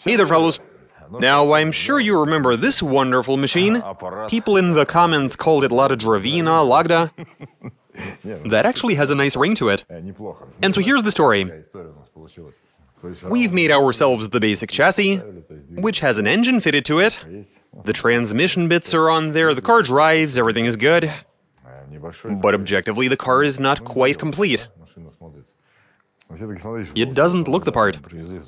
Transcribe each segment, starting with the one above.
Hey there, fellows. Now, I'm sure you remember this wonderful machine. People in the comments called it Logda. That actually has a nice ring to it. And so here's the story. We've made ourselves the basic chassis, which has an engine fitted to it. The transmission bits are on there, the car drives, everything is good. But objectively, the car is not quite complete. It doesn't look the part.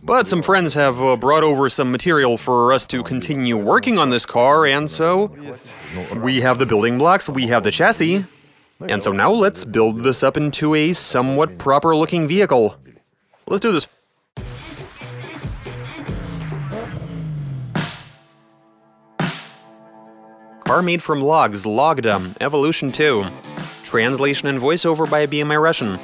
But some friends have brought over some material for us to continue working on this car, and so we have the building blocks, we have the chassis, and so now let's build this up into a somewhat proper-looking vehicle. Let's do this. Car made from logs, Logda, Evolution 2. Translation and voiceover by BMI Russian.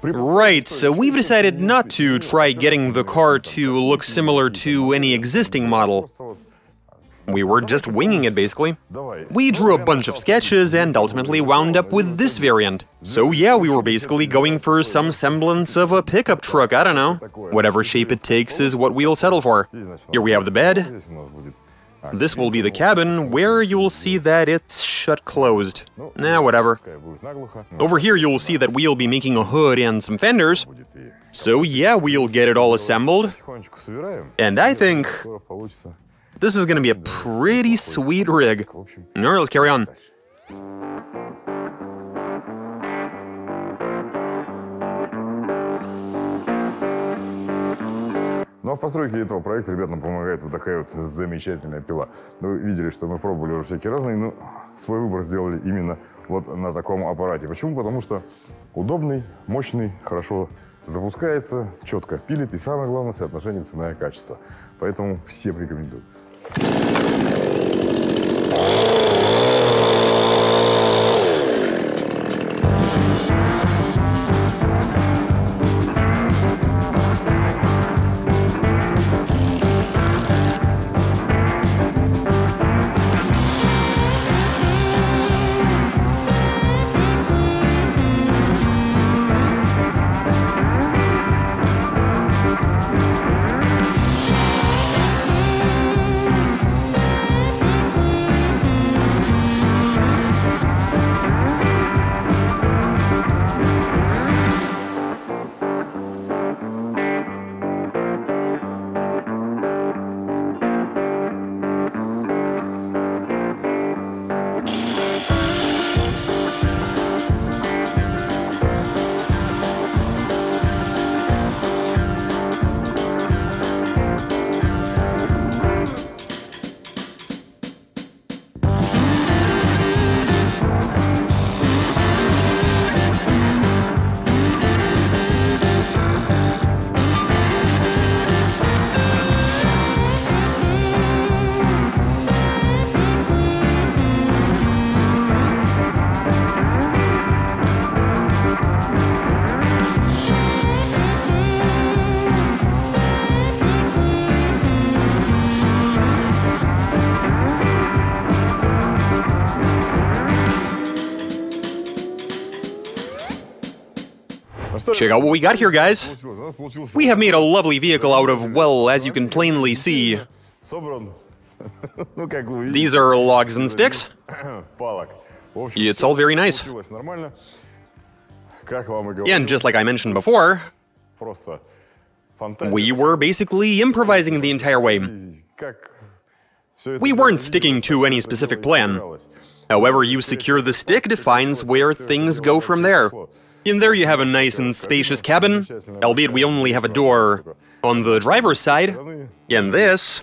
Right, so we've decided not to try getting the car to look similar to any existing model. We were just winging it, basically. We drew a bunch of sketches and ultimately wound up with this variant. So yeah, we were basically going for some semblance of a pickup truck, I don't know. Whatever shape it takes is what we'll settle for. Here we have the bed. This will be the cabin, where you'll see that it's shut closed. Nah, whatever. Over here you'll see that we'll be making a hood and some fenders. So yeah, we'll get it all assembled. And I think this is gonna be a pretty sweet rig. Alright, let's carry on. Ну а в постройке этого проекта ребятам помогает вот такая вот замечательная пила. Вы видели, что мы пробовали уже всякие разные, но свой выбор сделали именно вот на таком аппарате. Почему? Потому что удобный, мощный, хорошо запускается, четко пилит и самое главное соотношение цена и качество. Поэтому всем рекомендую. Check out what we got here, guys. We have made a lovely vehicle out of, well, as you can plainly see, these are logs and sticks. It's all very nice. And just like I mentioned before, we were basically improvising the entire way. We weren't sticking to any specific plan. However you secure the stick defines where things go from there. In there you have a nice and spacious cabin, albeit we only have a door on the driver's side. And this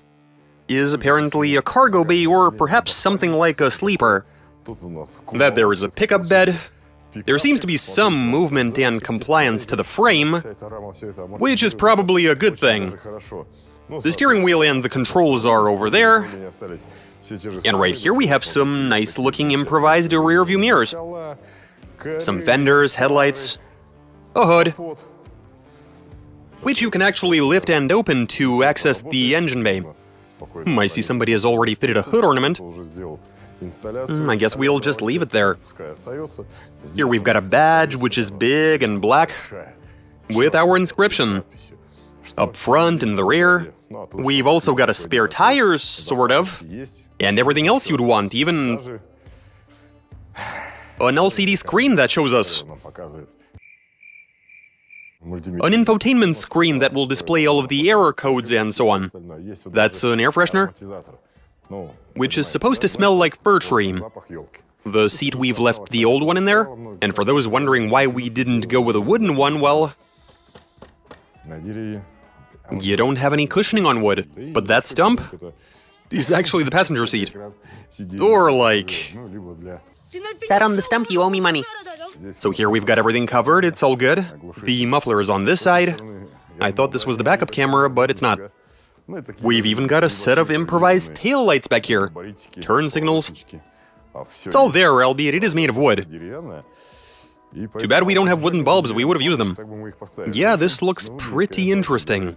is apparently a cargo bay or perhaps something like a sleeper. That there is a pickup bed. There seems to be some movement and compliance to the frame, which is probably a good thing. The steering wheel and the controls are over there. And right here we have some nice-looking improvised rear-view mirrors. Some fenders, headlights, a hood, which you can actually lift and open to access the engine bay. I see somebody has already fitted a hood ornament. I guess we'll just leave it there. Here we've got a badge, which is big and black, with our inscription. Up front and the rear, we've also got a spare tire, sort of, and everything else you'd want, even an LCD screen that shows us. An infotainment screen that will display all of the error codes and so on. That's an air freshener, which is supposed to smell like fir tree. The seat, we've left the old one in there, and for those wondering why we didn't go with a wooden one, well, you don't have any cushioning on wood, but that stump is actually the passenger seat. Or like, Sat on the stump, you owe me money. so here we've got everything covered, it's all good. The muffler is on this side. I thought this was the backup camera, but it's not. We've even got a set of improvised tail lights back here. Turn signals. It's all there, albeit it is made of wood. Too bad we don't have wooden bulbs, we would have used them. Yeah, this looks pretty interesting.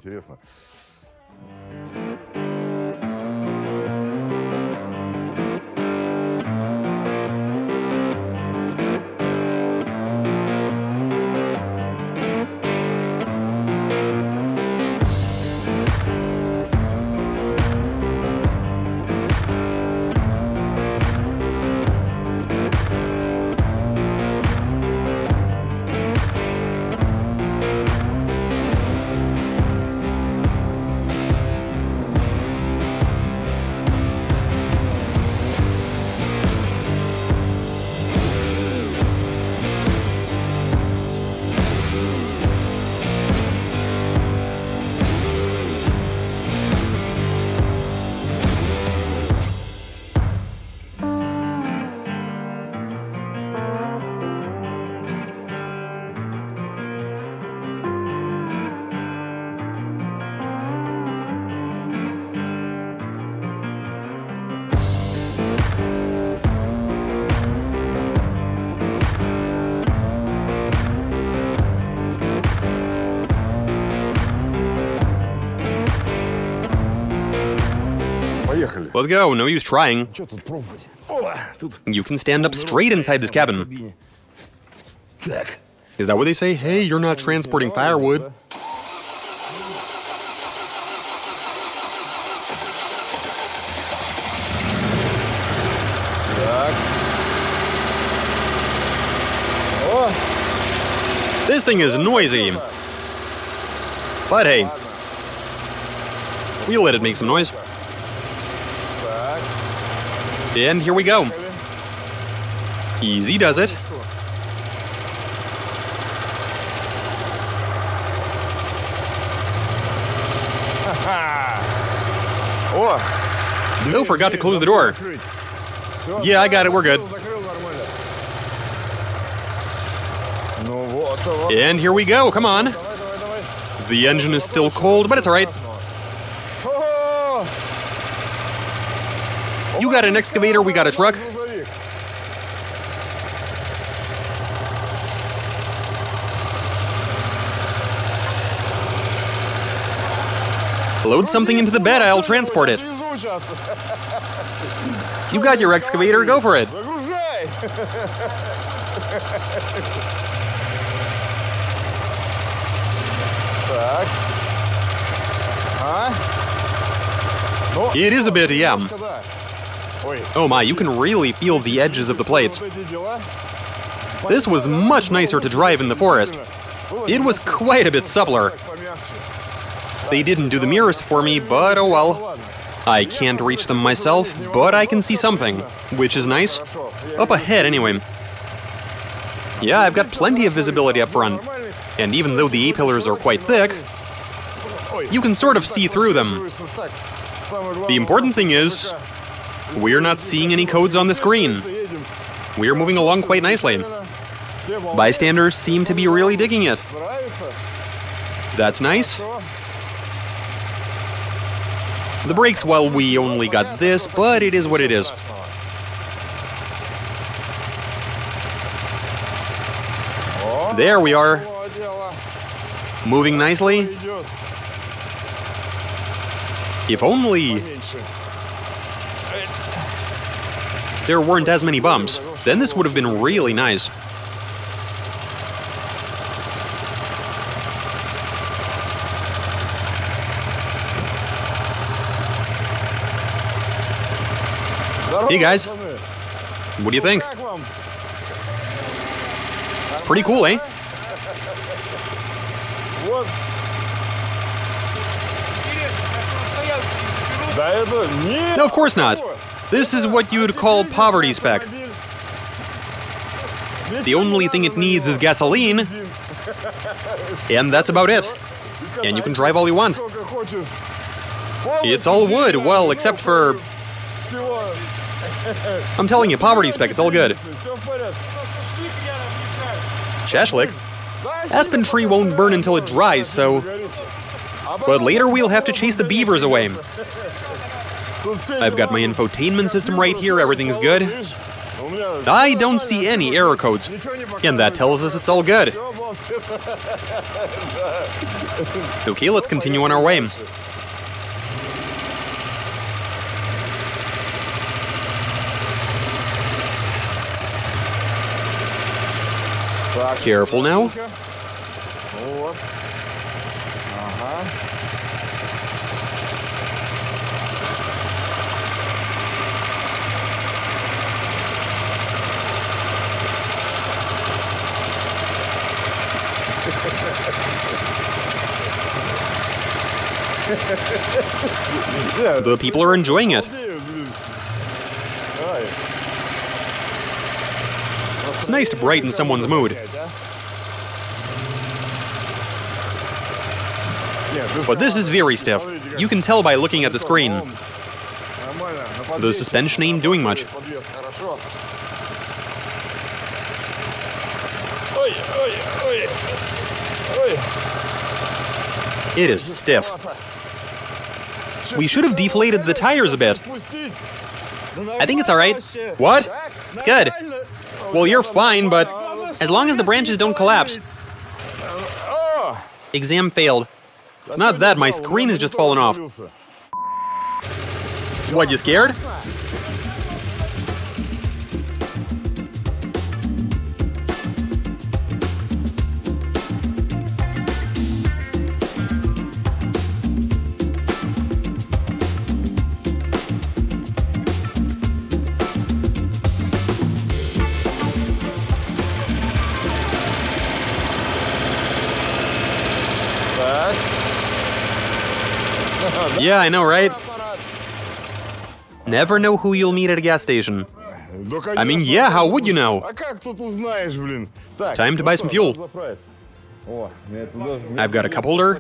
Let's go, no use trying. You can stand up straight inside this cabin. Is that what they say? Hey, you're not transporting firewood. This thing is noisy. But hey, we'll let it make some noise. And here we go. Easy does it. No, forgot to close the door. Yeah, I got it, we're good. And here we go, come on. The engine is still cold, but it's alright. You got an excavator, we got a truck. Load something into the bed, I'll transport it. You got your excavator, go for it. Так. It is a bit, yeah. Oh my, you can really feel the edges of the plates. This was much nicer to drive in the forest. It was quite a bit suppler. They didn't do the mirrors for me, but oh well. I can't reach them myself, but I can see something, which is nice. Up ahead, anyway. Yeah, I've got plenty of visibility up front. And even though the A-pillars are quite thick, you can sort of see through them. The important thing is, we're not seeing any codes on the screen. We're moving along quite nicely. Bystanders seem to be really digging it. That's nice. The brakes, well, we only got this, but it is what it is. There we are. Moving nicely. If only there weren't as many bumps, then this would have been really nice. Hey guys, what do you think? It's pretty cool, eh? No, of course not. This is what you'd call poverty spec. The only thing it needs is gasoline, and that's about it. And you can drive all you want. It's all wood, well, except for... I'm telling you, poverty spec, it's all good. Shashlik? Aspen tree won't burn until it dries, so... But later we'll have to chase the beavers away. I've got my infotainment system right here, everything's good. I don't see any error codes, and that tells us it's all good. Okay, let's continue on our way. Careful now. The people are enjoying it. It's nice to brighten someone's mood. But this is very stiff. You can tell by looking at the screen. The suspension ain't doing much. It is stiff. We should have deflated the tires a bit. I think it's alright. What? It's good. Well, you're fine, but as long as the branches don't collapse. Exam failed. It's not that, my screen has just fallen off. What, you scared? Yeah, I know, right? Never know who you'll meet at a gas station. I mean, yeah, how would you know? Time to buy some fuel. I've got a cup holder.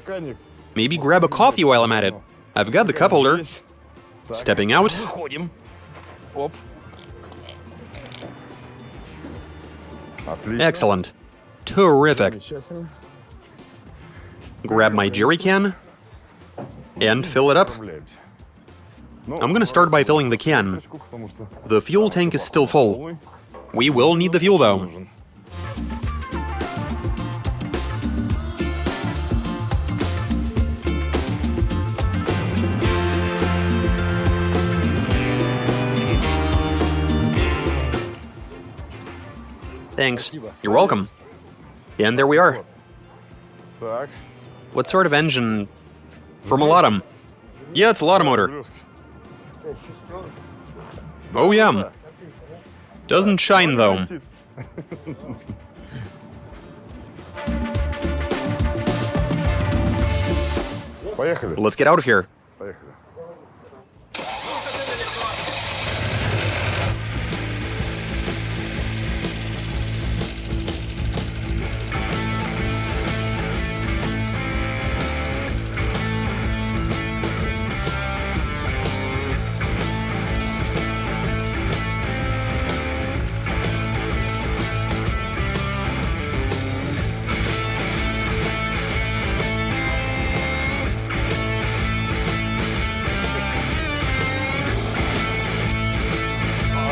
Maybe grab a coffee while I'm at it. I've got the cup holder. Stepping out. Excellent. Terrific. Grab my jerry can. And fill it up. I'm gonna start by filling the can. The fuel tank is still full. We will need the fuel though. Thanks. You're welcome. And there we are. What sort of engine? From a Logda. Yeah, it's a Logda motor. Oh yeah. Doesn't shine though. Поехали. Let's get out of here. Поехали.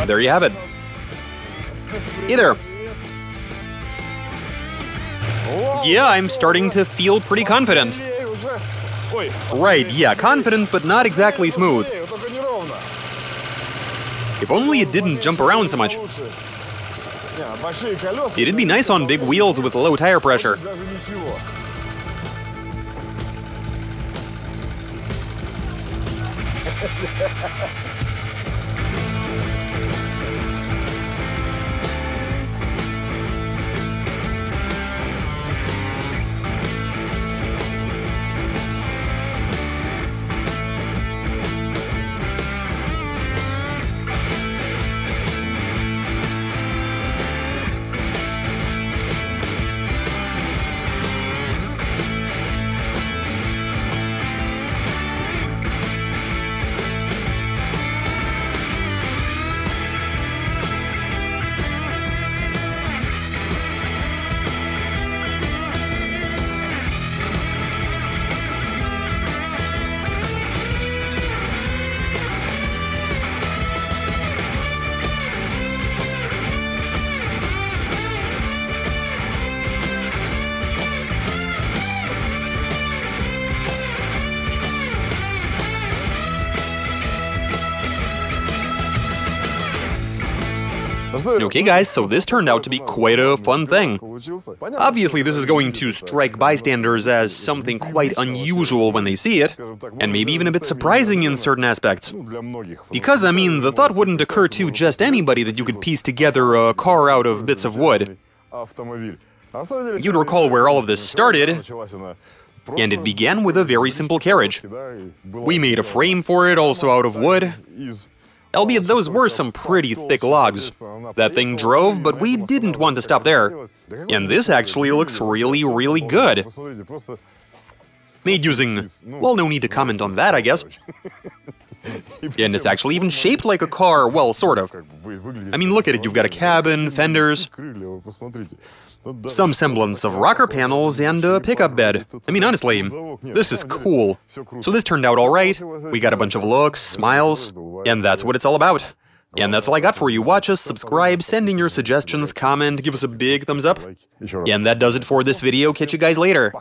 There you have it. Hey there. Yeah, I'm starting to feel pretty confident. Right, yeah, confident, but not exactly smooth. If only it didn't jump around so much. It'd be nice on big wheels with low tire pressure. Okay guys, so this turned out to be quite a fun thing. Obviously this is going to strike bystanders as something quite unusual when they see it, and maybe even a bit surprising in certain aspects. Because, I mean, the thought wouldn't occur to just anybody that you could piece together a car out of bits of wood. You'd recall where all of this started, and it began with a very simple carriage. We made a frame for it, also out of wood. Albeit those were some pretty thick logs. That thing drove, but we didn't want to stop there. And this actually looks really, really good. Made using... well, no need to comment on that, I guess. And it's actually even shaped like a car, well, sort of. I mean, look at it, you've got a cabin, fenders, some semblance of rocker panels, and a pickup bed. I mean, honestly, this is cool. So this turned out alright, we got a bunch of looks, smiles, and that's what it's all about. And that's all I got for you. Watch us, subscribe, send in your suggestions, comment, give us a big thumbs up. And that does it for this video. Catch you guys later.